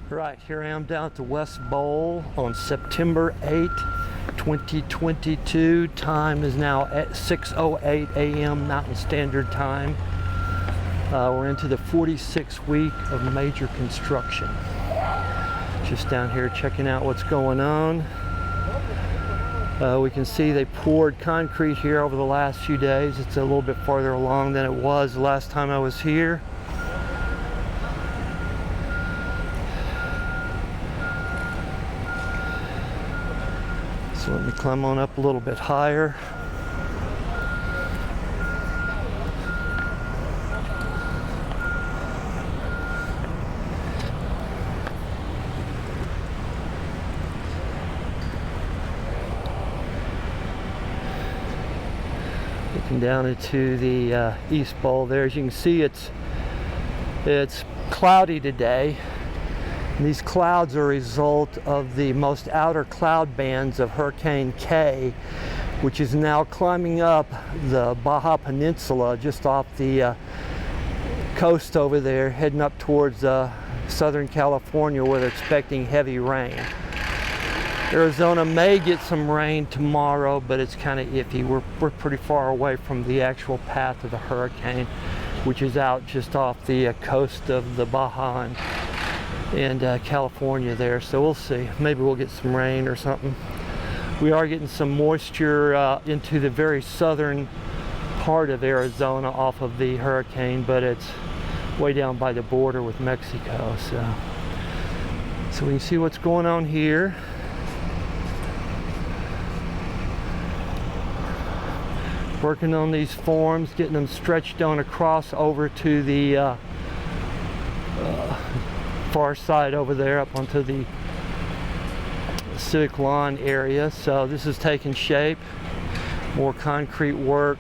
Right, here I am down at the West Bowl on September 8, 2022. Time is now at 6:08 a.m. Mountain Standard Time. We're into the 46th week of major construction. Just down here checking out what's going on. We can see they poured concrete here over the last few days. It's a little bit farther along than it was the last time I was here. So let me climb on up a little bit higher. Looking down into the East Bowl there, as you can see, it's cloudy today. And these clouds are a result of the most outer cloud bands of Hurricane K, which is now climbing up the Baja Peninsula just off the coast over there, heading up towards Southern California, where they're expecting heavy rain. Arizona may get some rain tomorrow, but it's kind of iffy. We're pretty far away from the actual path of the hurricane, which is out just off the coast of the Baja and California there. So we'll see. Maybe we'll get some rain or something. We are getting some moisture into the very southern part of Arizona off of the hurricane, but it's way down by the border with Mexico. So we can see what's going on here. Working on these forms, getting them stretched on across over to the far side over there, up onto the Civic Lawn area. So this is taking shape. More concrete work,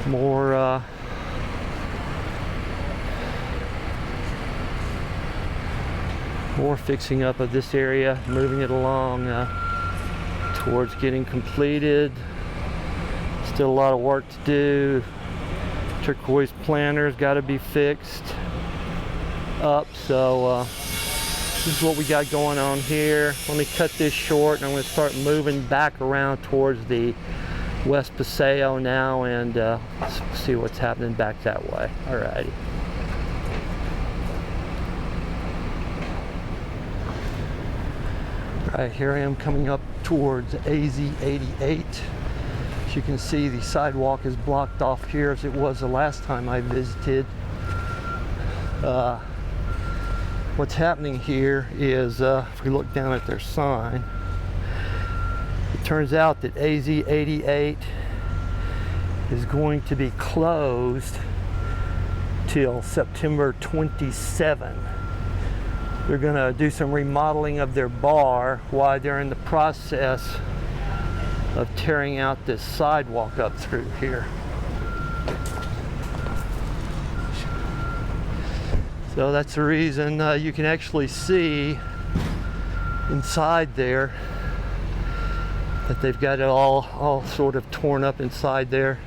more fixing up of this area, moving it along towards getting completed. Still a lot of work to do. Turquoise planter's got to be fixed up. So this is what we got going on here. Let me cut this short, and I'm going to start moving back around towards the West Paseo now, and see what's happening back that way. Alrighty. Right, here I am coming up towards AZ88. As you can see, the sidewalk is blocked off here as it was the last time I visited. What's happening here is, if we look down at their sign, it turns out that AZ88 is going to be closed till September 27. They're going to do some remodeling of their bar while they're in the process of tearing out this sidewalk up through here. So that's the reason you can actually see inside there that they've got it all sort of torn up inside there.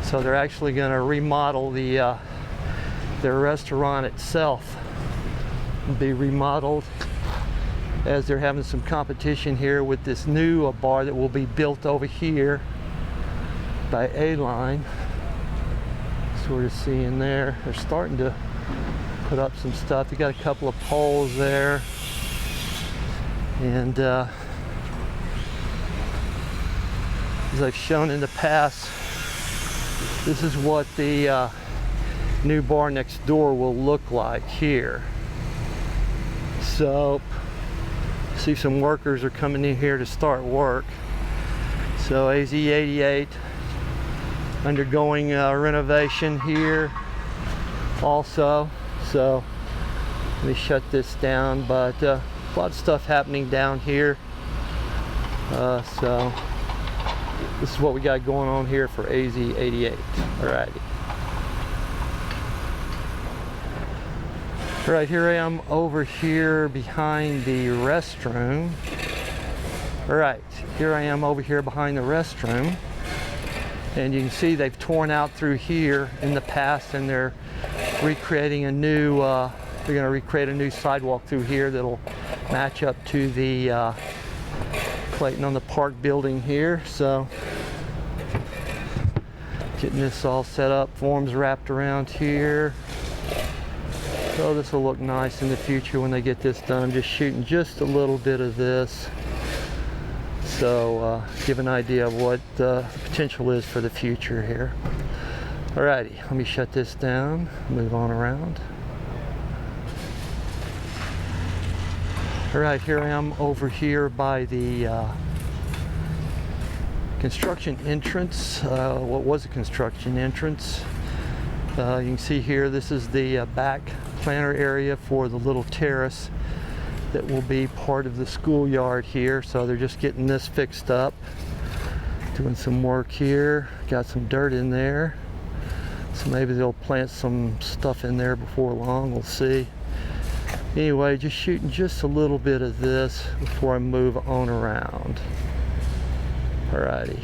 So they're actually going to remodel their restaurant itself. It'll be remodeled, as they're having some competition here with this new bar that will be built over here by Aline. Sort of seeing there, they're starting to put up some stuff. They got a couple of poles there, and as I've shown in the past, this is what the new bar next door will look like here. So see, some workers are coming in here to start work. So AZ88 undergoing renovation here also. So let me shut this down, but a lot of stuff happening down here. So this is what we got going on here for AZ88. Alrighty. Right, here I am over here behind the restroom. Alright, here I am over here behind the restroom. And you can see they've torn out through here in the past, and they're recreating a new They're going to recreate a new sidewalk through here that'll match up to the Clayton on the Park building here. So getting this all set up, forms wrapped around here. So this will look nice in the future when they get this done. I'm just shooting just a little bit of this. So give an idea of what the potential is for the future here. Alrighty, let me shut this down, move on around. Alright, here I am over here by the construction entrance, what was a construction entrance. You can see here, this is the back planter area for the little terrace that will be part of the schoolyard here. So they're just getting this fixed up, doing some work here, got some dirt in there. So maybe they'll plant some stuff in there before long, we'll see. Anyway, just shooting just a little bit of this before I move on around. Alrighty.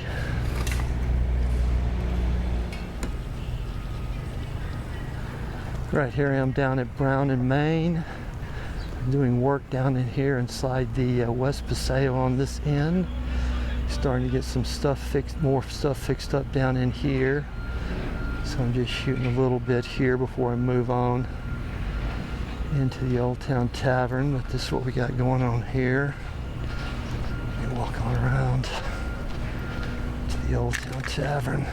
Right here I am down at Brown and Main. I'm doing work down in here inside the West Paseo on this end. Starting to get some stuff fixed, more stuff fixed up down in here. So I'm just shooting a little bit here before I move on into the Old Town Tavern. But this is what we got going on here. Let me walk on around to the Old Town Tavern.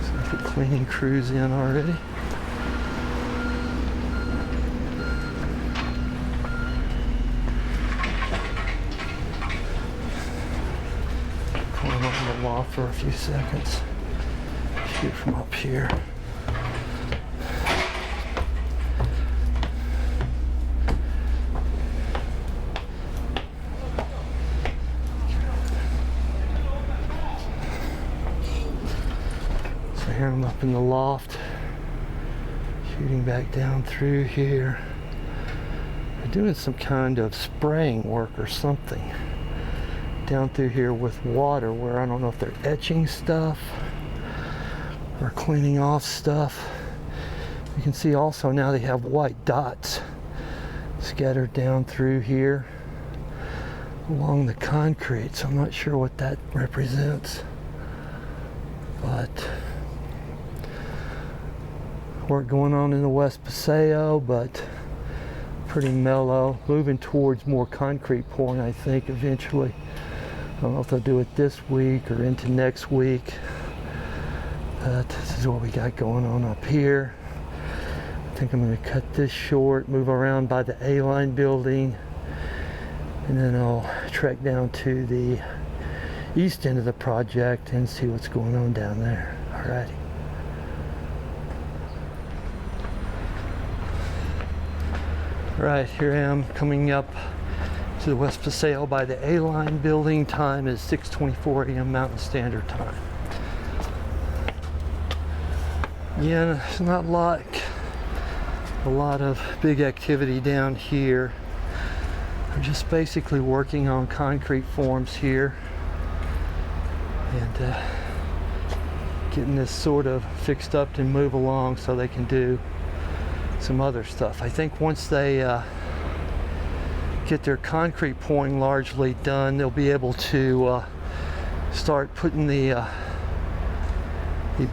So the cleaning crew's in already. Off for a few seconds. Shoot from up here. So here I'm up in the loft, shooting back down through here. They're doing some kind of spraying work or something down through here with water, where I don't know if they're etching stuff or cleaning off stuff. You can see also now they have white dots scattered down through here along the concrete, so I'm not sure what that represents, but work going on in the West Paseo, but pretty mellow, moving towards more concrete pouring, I think, eventually. I don't know if they'll do it this week or into next week, but this is what we got going on up here. I think I'm going to cut this short, move around by the Aline building, and then I'll trek down to the east end of the project and see what's going on down there. Alrighty. Right, here I am coming up to the West Paseo by the Aline building. Time is 6:24 a.m. Mountain Standard Time. Yeah, it's not like a lot of big activity down here. I'm just basically working on concrete forms here and getting this sort of fixed up to move along so they can do some other stuff. I think once they get their concrete pouring largely done, they'll be able to start putting the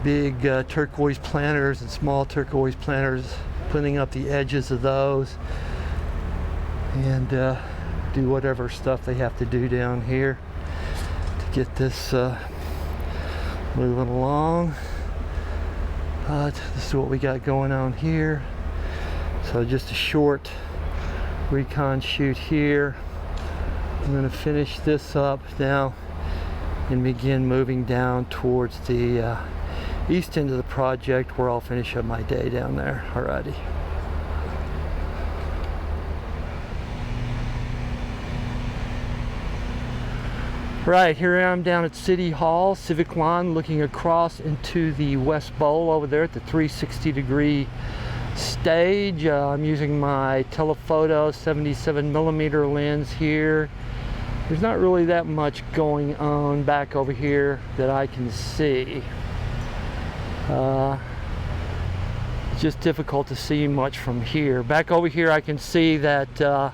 big turquoise planters and small turquoise planters, putting up the edges of those, and do whatever stuff they have to do down here to get this moving along. But this is what we got going on here. So just a short recon shoot here. I'm going to finish this up now and begin moving down towards the east end of the project, where I'll finish up my day down there. Alrighty. Right, here I am down at City Hall, Civic Lawn, looking across into the West Bowl over there at the 360-degree stage. I'm using my telephoto 77mm lens here. There's not really that much going on back over here that I can see. It's just difficult to see much from here. Back over here I can see that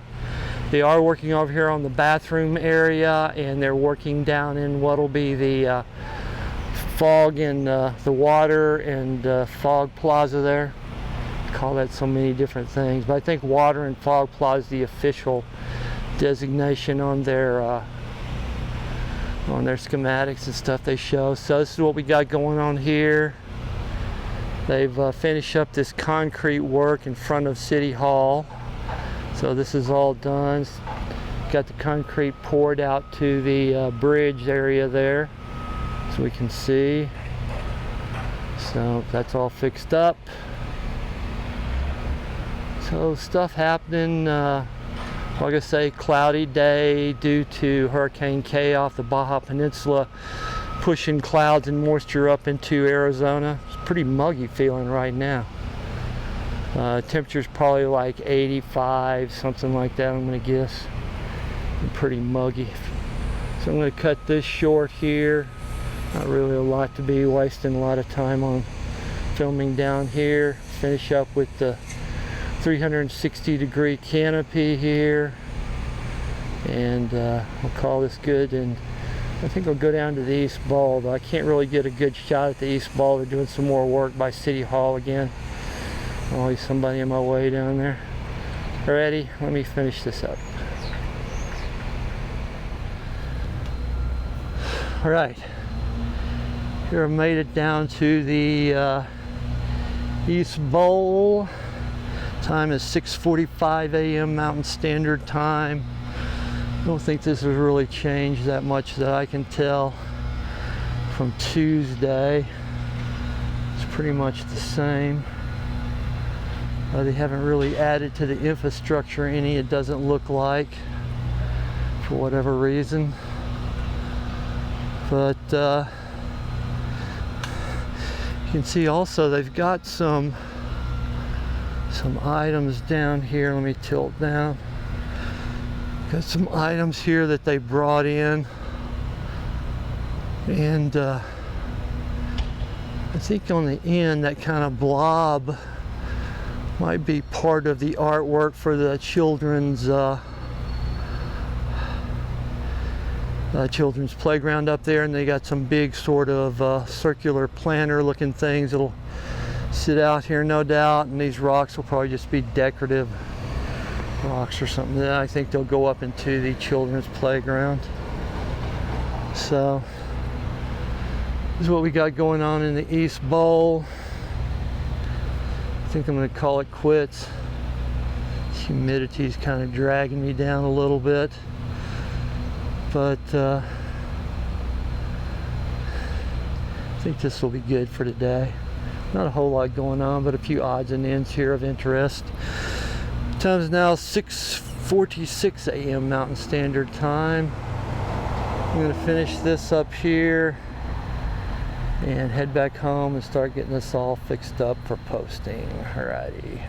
they are working over here on the bathroom area, and they're working down in what'll be the fog and the water and fog plaza there. Call that so many different things, but I think water and fog plaza is the official designation on their schematics and stuff they show. So this is what we got going on here. They've finished up this concrete work in front of City Hall. So this is all done. Got the concrete poured out to the bridge area there, so we can see. So that's all fixed up. So stuff happening. Like I say, cloudy day due to Hurricane K off the Baja Peninsula, pushing clouds and moisture up into Arizona. It's pretty muggy feeling right now. Temperature's probably like 85, something like that, I'm gonna guess. And pretty muggy. So I'm gonna cut this short here. Not really a lot to be wasting a lot of time on filming down here. Finish up with the 360-degree canopy here, and we'll call this good. And I think I'll go down to the east bulb. I can't really get a good shot at the east bulb. They're doing some more work by City Hall again. Always somebody in my way down there. Alrighty, let me finish this up. Alright, here I made it down to the East Bowl. Time is 6:45 a.m. Mountain Standard Time. I don't think this has really changed that much that I can tell from Tuesday. It's pretty much the same. They haven't really added to the infrastructure any, it doesn't look like, for whatever reason. But you can see also they've got some items down here. Let me tilt down. Got some items here that they brought in, and I think on the end that kind of blob might be part of the artwork for the children's playground up there, and they got some big sort of circular planter looking things that'll sit out here, no doubt, and these rocks will probably just be decorative rocks or something. Then I think they'll go up into the children's playground. So this is what we got going on in the East Bowl. I think I'm going to call it quits. Humidity's kind of dragging me down a little bit, but I think this will be good for today. Not a whole lot going on, but a few odds and ends here of interest. Time is now 6:46 a.m. Mountain Standard Time. I'm going to finish this up here and head back home and start getting this all fixed up for posting. Alrighty.